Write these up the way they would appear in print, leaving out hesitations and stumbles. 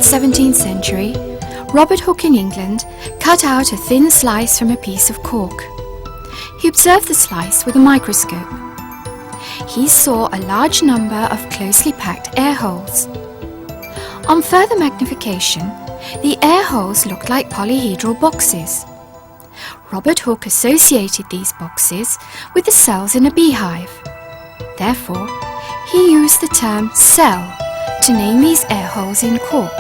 17th century, Robert Hooke in England cut out a thin slice from a piece of cork. He observed the slice with a microscope. He saw a large number of closely packed air holes. On further magnification, the air holes looked like polyhedral boxes. Robert Hooke associated these boxes with the cells in a beehive. Therefore, he used the term cell to name these air holes in cork.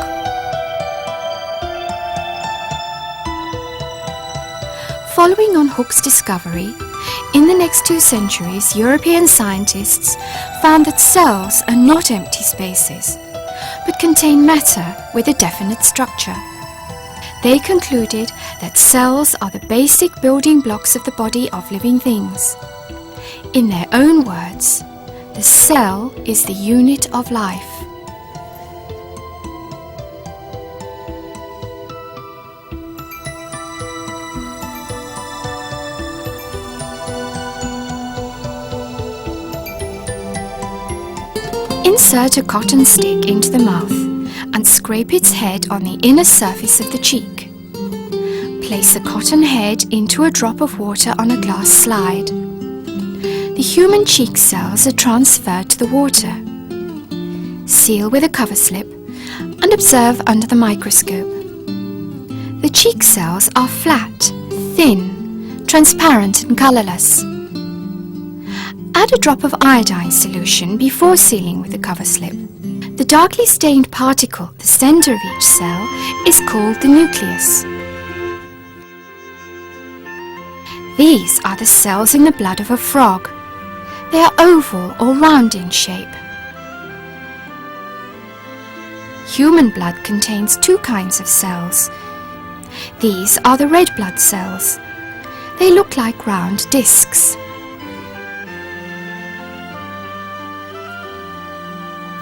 Following on Hooke's discovery, in the next 2 centuries, European scientists found that cells are not empty spaces, but contain matter with a definite structure. They concluded that cells are the basic building blocks of the body of living things. In their own words, the cell is the unit of life. Insert a cotton stick into the mouth and scrape its head on the inner surface of the cheek. Place the cotton head into a drop of water on a glass slide. The human cheek cells are transferred to the water. Seal with a cover slip and observe under the microscope. The cheek cells are flat, thin, transparent and colourless. Add a drop of iodine solution before sealing with the cover slip. The darkly stained particle at the centre of each cell is called the nucleus. These are the cells in the blood of a frog. They are oval or round in shape. Human blood contains 2 kinds of cells. These are the red blood cells. They look like round discs.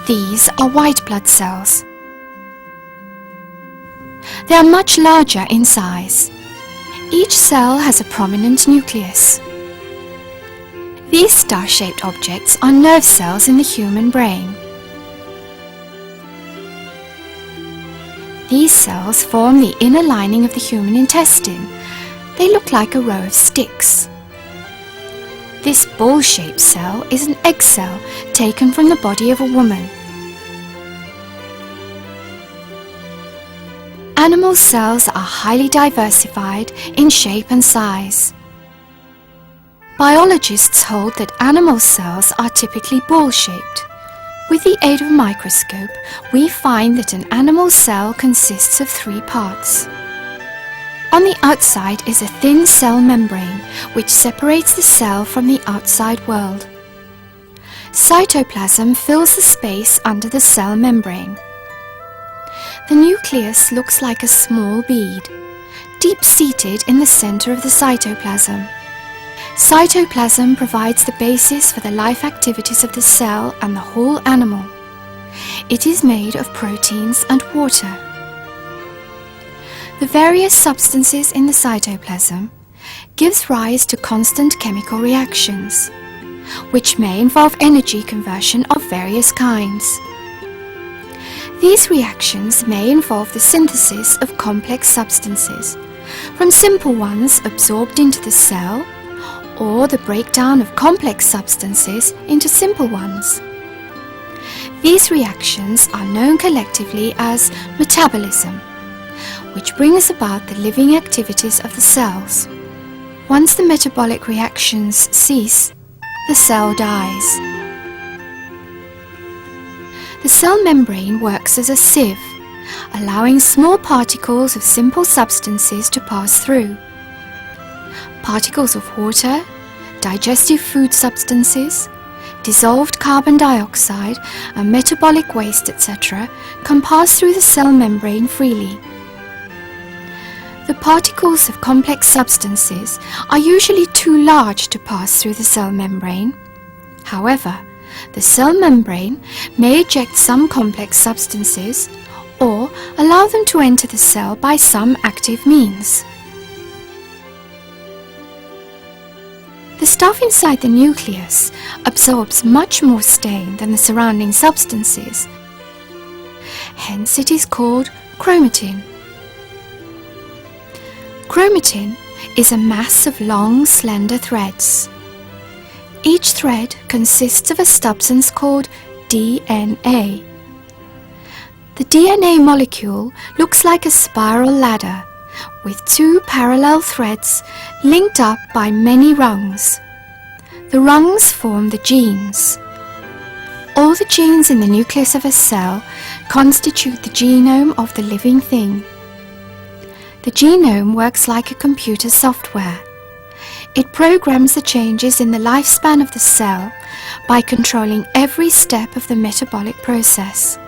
These are white blood cells. They are much larger in size. Each cell has a prominent nucleus. These star-shaped objects are nerve cells in the human brain. These cells form the inner lining of the human intestine. They look like a row of sticks. This ball-shaped cell is an egg cell taken from the body of a woman. Animal cells are highly diversified in shape and size. Biologists hold that animal cells are typically ball-shaped. With the aid of a microscope, we find that an animal cell consists of 3 parts. On the outside is a thin cell membrane, which separates the cell from the outside world. Cytoplasm fills the space under the cell membrane. The nucleus looks like a small bead, deep-seated in the center of the cytoplasm. Cytoplasm provides the basis for the life activities of the cell and the whole animal. It is made of proteins and water. The various substances in the cytoplasm gives rise to constant chemical reactions, which may involve energy conversion of various kinds. These reactions may involve the synthesis of complex substances, from simple ones absorbed into the cell, or the breakdown of complex substances into simple ones. These reactions are known collectively as metabolism, which brings about the living activities of the cells. Once the metabolic reactions cease, the cell dies. The cell membrane works as a sieve, allowing small particles of simple substances to pass through. Particles of water, digestive food substances, dissolved carbon dioxide, and metabolic waste, etc., can pass through the cell membrane freely. The particles of complex substances are usually too large to pass through the cell membrane. However, the cell membrane may eject some complex substances or allow them to enter the cell by some active means. The stuff inside the nucleus absorbs much more stain than the surrounding substances. hence it is called chromatin. Chromatin is a mass of long, slender threads. Each thread consists of a substance called DNA. The DNA molecule looks like a spiral ladder with two parallel threads linked up by many rungs. The rungs form the genes. All the genes in the nucleus of a cell constitute the genome of the living thing. The genome works like a computer software. It programs the changes in the lifespan of the cell by controlling every step of the metabolic process.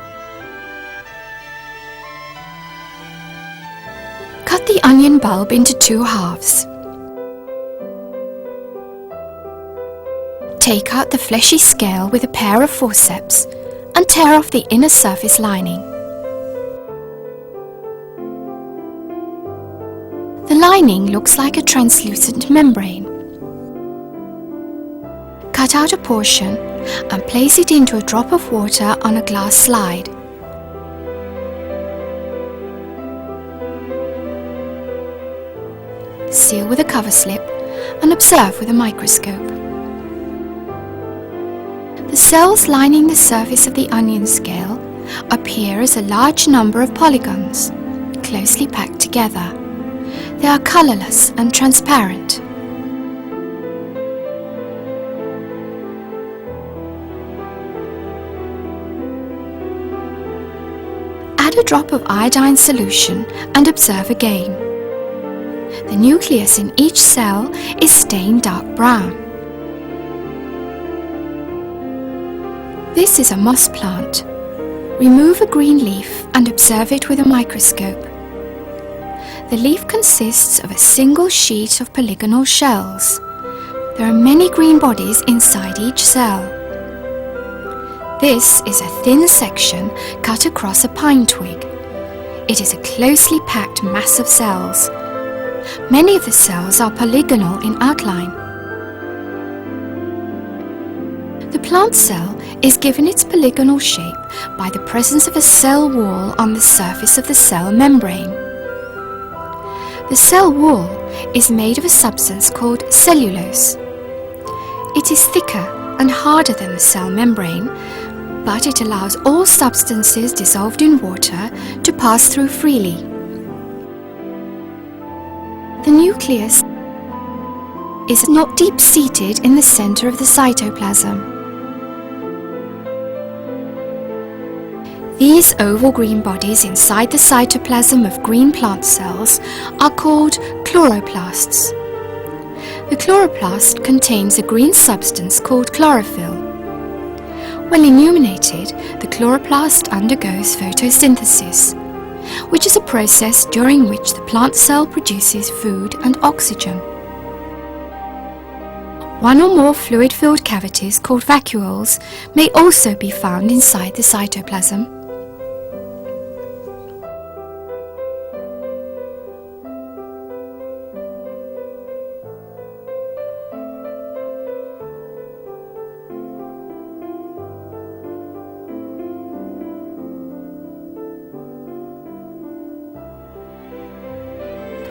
Cut the onion bulb into two halves. Take out the fleshy scale with a pair of forceps and tear off the inner surface lining. The lining looks like a translucent membrane. Cut out a portion and place it into a drop of water on a glass slide. Seal with a cover slip and observe with a microscope. The cells lining the surface of the onion scale appear as a large number of polygons, closely packed together. They are colorless and transparent. Add a drop of iodine solution and observe again. The nucleus in each cell is stained dark brown. This is a moss plant. Remove a green leaf and observe it with a microscope. The leaf consists of a single sheet of polygonal shells. There are many green bodies inside each cell. This is a thin section cut across a pine twig. It is a closely packed mass of cells. Many of the cells are polygonal in outline. The plant cell is given its polygonal shape by the presence of a cell wall on the surface of the cell membrane. The cell wall is made of a substance called cellulose. It is thicker and harder than the cell membrane, but it allows all substances dissolved in water to pass through freely. The nucleus is not deep-seated in the center of the cytoplasm. These oval green bodies inside the cytoplasm of green plant cells are called chloroplasts. The chloroplast contains a green substance called chlorophyll. When illuminated, the chloroplast undergoes photosynthesis, which is a process during which the plant cell produces food and oxygen. One or more fluid-filled cavities called vacuoles may also be found inside the cytoplasm.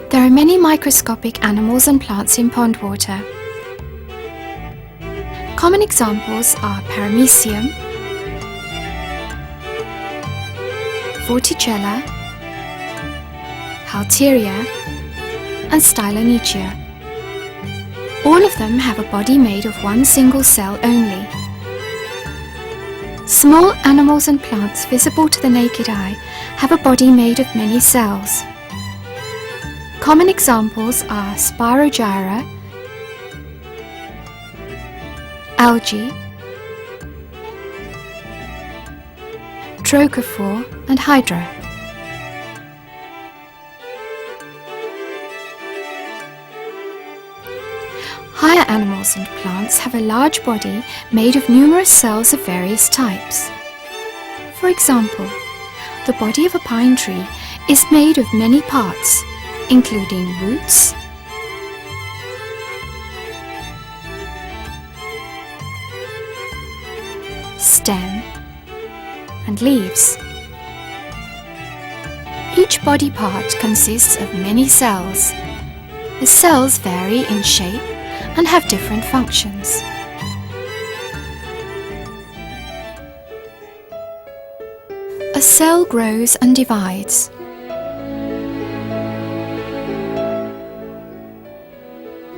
There are many microscopic animals and plants in pond water. Common examples are Paramecium, Vorticella, Halteria, and Stylonychia. All of them have a body made of one single cell only. Small animals and plants visible to the naked eye have a body made of many cells. Common examples are Spirogyra, algae, Trochophore, and Hydra. Higher animals and plants have a large body made of numerous cells of various types. For example, the body of a pine tree is made of many parts, including roots, stem, and leaves. Each body part consists of many cells. The cells vary in shape and have different functions. A cell grows and divides.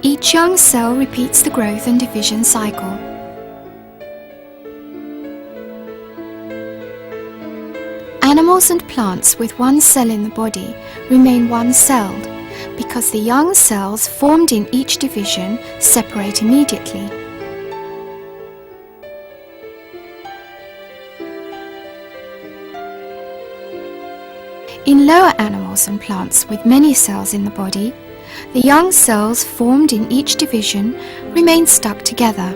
Each young cell repeats the growth and division cycle. Animals and plants with one cell in the body remain one-celled because the young cells formed in each division separate immediately. In lower animals and plants with many cells in the body, the young cells formed in each division remain stuck together.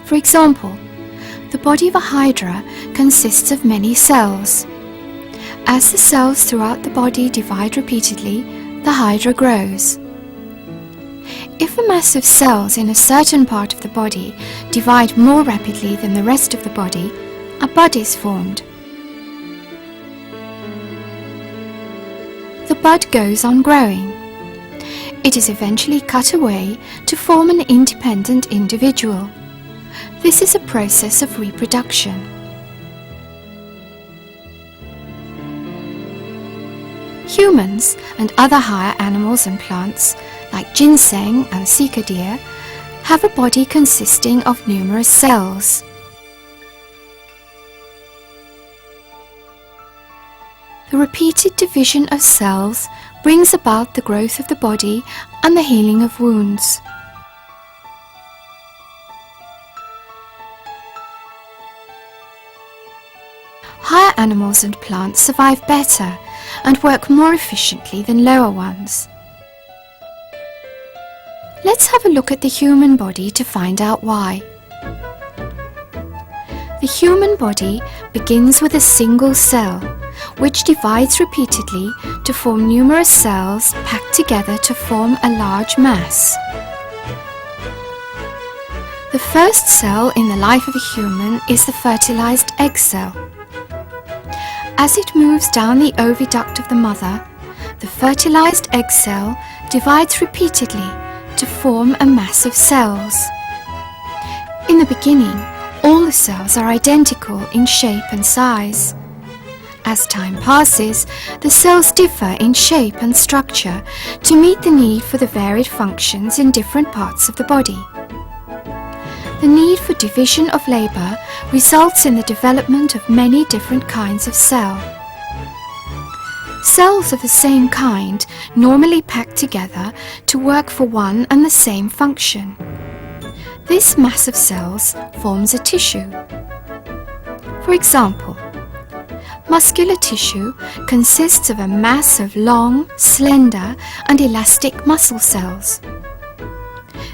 For example, the body of a hydra consists of many cells. As the cells throughout the body divide repeatedly, the hydra grows. If a mass of cells in a certain part of the body divide more rapidly than the rest of the body, a bud is formed. The bud goes on growing. It is eventually cut away to form an independent individual. This is a process of reproduction. Humans and other higher animals and plants, like ginseng and sika deer, have a body consisting of numerous cells. The repeated division of cells brings about the growth of the body and the healing of wounds. Higher animals and plants survive better and work more efficiently than lower ones. Let's have a look at the human body to find out why. The human body begins with a single cell, which divides repeatedly to form numerous cells packed together to form a large mass. The first cell in the life of a human is the fertilized egg cell. As it moves down the oviduct of the mother, the fertilized egg cell divides repeatedly to form a mass of cells. In the beginning, all the cells are identical in shape and size. As time passes, the cells differ in shape and structure to meet the need for the varied functions in different parts of the body. The need for division of labor results in the development of many different kinds of cell. Cells of the same kind normally pack together to work for one and the same function. This mass of cells forms a tissue. For example, muscular tissue consists of a mass of long, slender, and elastic muscle cells.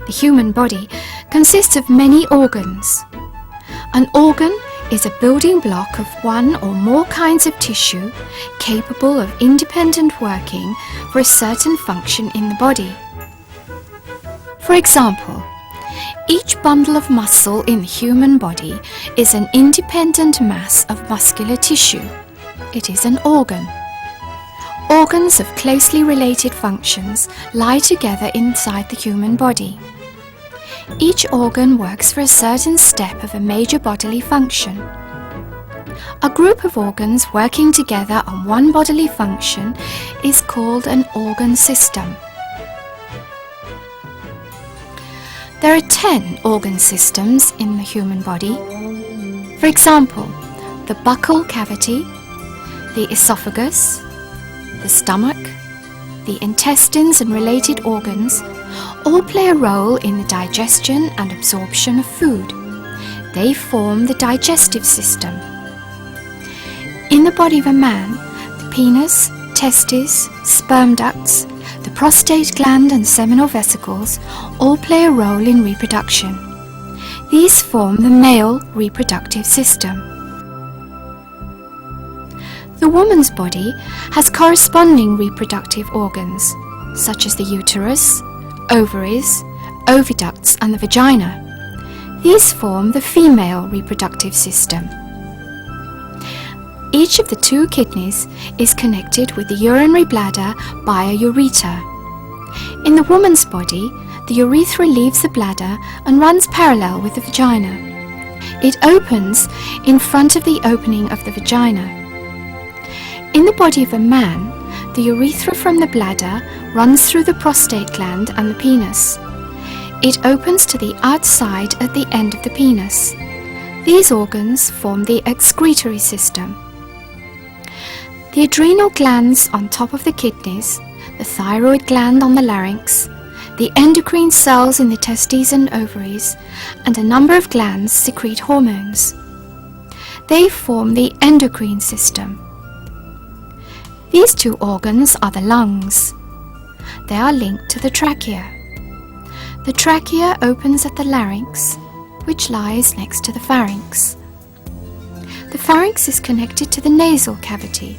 The human body consists of many organs. An organ is a building block of one or more kinds of tissue capable of independent working for a certain function in the body. For example, each bundle of muscle in the human body is an independent mass of muscular tissue. It is an organ. Organs of closely related functions lie together inside the human body. Each organ works for a certain step of a major bodily function. A group of organs working together on one bodily function is called an organ system. There are 10 organ systems in the human body. For example, the buccal cavity, the esophagus, the stomach, the intestines and related organs all play a role in the digestion and absorption of food. They form the digestive system. In the body of a man, the penis, testes, sperm ducts, the prostate gland and seminal vesicles all play a role in reproduction. These form the male reproductive system. The woman's body has corresponding reproductive organs, such as the uterus, ovaries, oviducts and the vagina. These form the female reproductive system. Each of the 2 kidneys is connected with the urinary bladder by a ureter. In the woman's body, the urethra leaves the bladder and runs parallel with the vagina. It opens in front of the opening of the vagina. In the body of a man, the urethra from the bladder runs through the prostate gland and the penis. It opens to the outside at the end of the penis. These organs form the excretory system. The adrenal glands on top of the kidneys, the thyroid gland on the larynx, the endocrine cells in the testes and ovaries, and a number of glands secrete hormones. They form the endocrine system. These 2 organs are the lungs. They are linked to the trachea. The trachea opens at the larynx, which lies next to the pharynx. The pharynx is connected to the nasal cavity,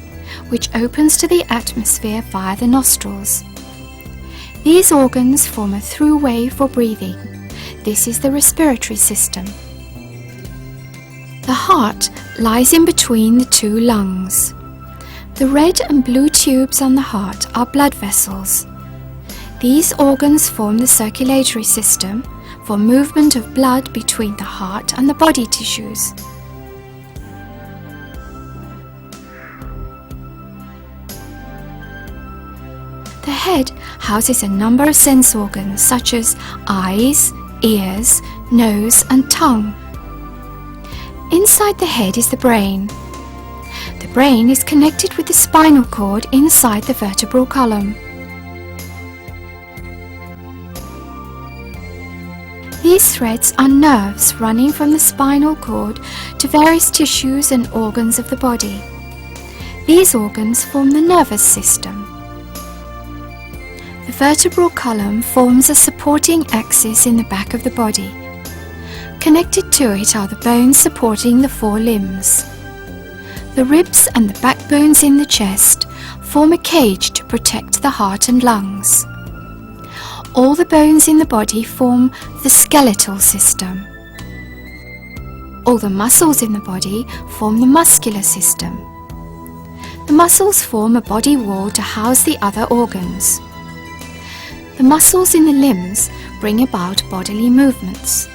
which opens to the atmosphere via the nostrils. These organs form a throughway for breathing. This is the respiratory system. The heart lies in between the 2 lungs. The red and blue tubes on the heart are blood vessels. These organs form the circulatory system for movement of blood between the heart and the body tissues. The head houses a number of sense organs such as eyes, ears, nose and tongue. Inside the head is the brain. The brain is connected with the spinal cord inside the vertebral column. These threads are nerves running from the spinal cord to various tissues and organs of the body. These organs form the nervous system. The vertebral column forms a supporting axis in the back of the body. Connected to it are the bones supporting the 4 limbs. The ribs and the backbones in the chest form a cage to protect the heart and lungs. All the bones in the body form the skeletal system. All the muscles in the body form the muscular system. The muscles form a body wall to house the other organs. The muscles in the limbs bring about bodily movements.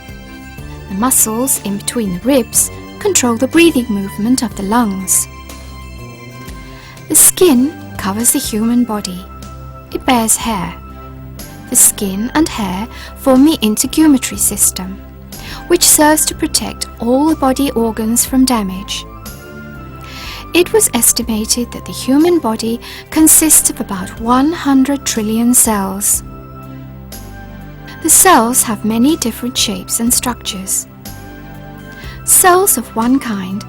The muscles in between the ribs control the breathing movement of the lungs. The skin covers the human body. It bears hair. The skin and hair form the integumentary system, which serves to protect all the body organs from damage. It was estimated that the human body consists of about 100 trillion cells. The cells have many different shapes and structures. Cells of one kind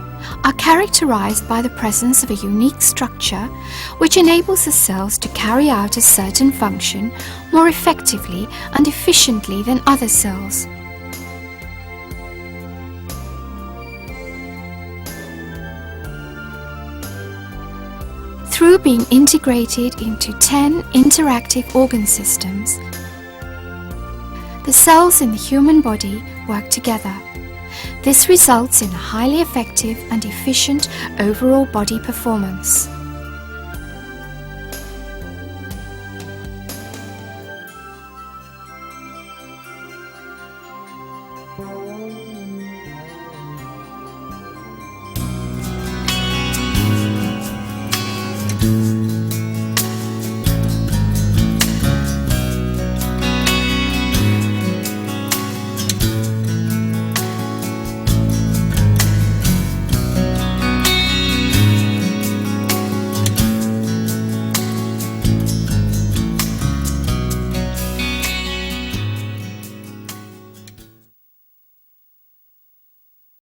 are characterized by the presence of a unique structure which enables the cells to carry out a certain function more effectively and efficiently than other cells. Through being integrated into 10 interactive organ systems, the cells in the human body work together. This results in a highly effective and efficient overall body performance.